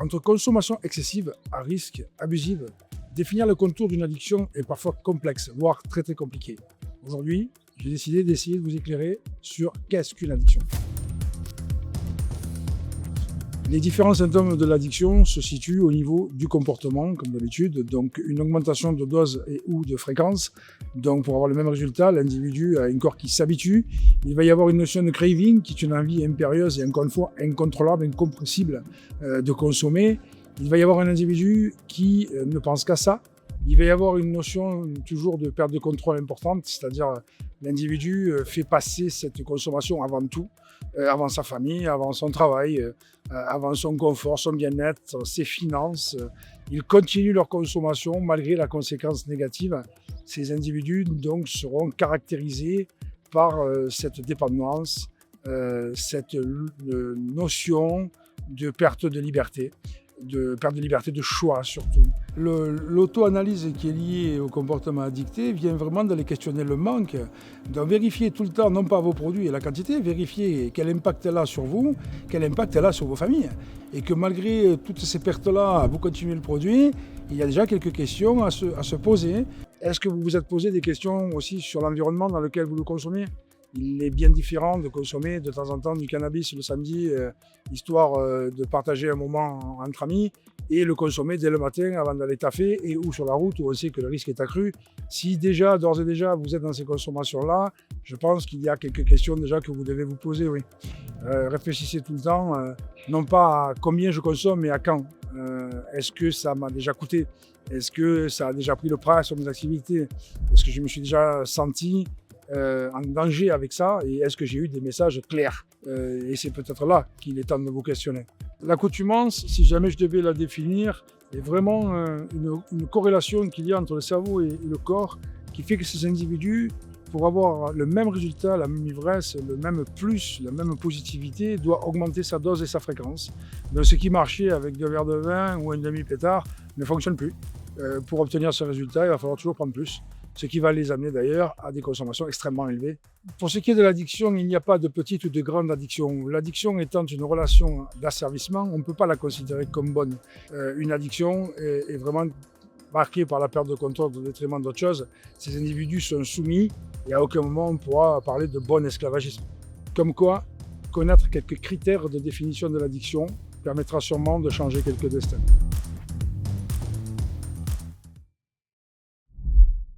Entre consommation excessive, à risque, abusive, définir le contour d'une addiction est parfois complexe, voire très compliqué. Aujourd'hui, j'ai décidé d'essayer de vous éclairer sur qu'est-ce qu'une addiction. Les différents symptômes de l'addiction se situent au niveau du comportement, comme d'habitude, donc une augmentation de dose et ou de fréquence. Donc pour avoir le même résultat, l'individu a un corps qui s'habitue. Il va y avoir une notion de craving, qui est une envie impérieuse et encore une fois incontrôlable, incompressible de consommer. Il va y avoir un individu qui ne pense qu'à ça. Il va y avoir une notion toujours de perte de contrôle importante, c'est-à-dire l'individu fait passer cette consommation avant tout, avant sa famille, avant son travail, avant son confort, son bien-être, ses finances. Ils continuent leur consommation malgré la conséquence négative. Ces individus donc seront caractérisés par cette dépendance, cette notion de perte de liberté. De choix surtout. L'auto-analyse qui est liée au comportement addicté vient vraiment d'aller questionner le manque, de vérifier tout le temps, non pas vos produits et la quantité, vérifier quel impact elle a sur vous, quel impact elle a sur vos familles. Et que malgré toutes ces pertes-là, vous continuez le produit, il y a déjà quelques questions à se poser. Est-ce que vous vous êtes posé des questions aussi sur l'environnement dans lequel vous le consommez ? Il est bien différent de consommer de temps en temps du cannabis le samedi, histoire de partager un moment entre amis, et le consommer dès le matin avant d'aller taffer et ou sur la route où on sait que le risque est accru. Si déjà, d'ores et déjà, vous êtes dans ces consommations-là, je pense qu'il y a quelques questions déjà que vous devez vous poser, oui. Réfléchissez tout le temps, non pas à combien je consomme, mais à quand. Est-ce que ça m'a déjà coûté ? Est-ce que ça a déjà pris le pas sur mes activités ? Est-ce que je me suis déjà senti en danger avec ça, et est-ce que j'ai eu des messages clairs et c'est peut-être là qu'il est temps de vous questionner. L'accoutumance, si jamais je devais la définir, est vraiment une corrélation qu'il y a entre le cerveau et le corps qui fait que ces individus, pour avoir le même résultat, la même ivresse, le même plus, la même positivité, doivent augmenter sa dose et sa fréquence. Donc ce qui marchait avec 2 verres de vin ou un demi-pétard ne fonctionne plus. Pour obtenir ce résultat, il va falloir toujours prendre plus. Ce qui va les amener d'ailleurs à des consommations extrêmement élevées. Pour ce qui est de l'addiction, il n'y a pas de petite ou de grande addiction. L'addiction étant une relation d'asservissement, on ne peut pas la considérer comme bonne. Une addiction est vraiment marquée par la perte de contrôle au détriment d'autres choses. Ces individus sont soumis et à aucun moment on pourra parler de bon esclavagisme. Comme quoi, connaître quelques critères de définition de l'addiction permettra sûrement de changer quelques destins.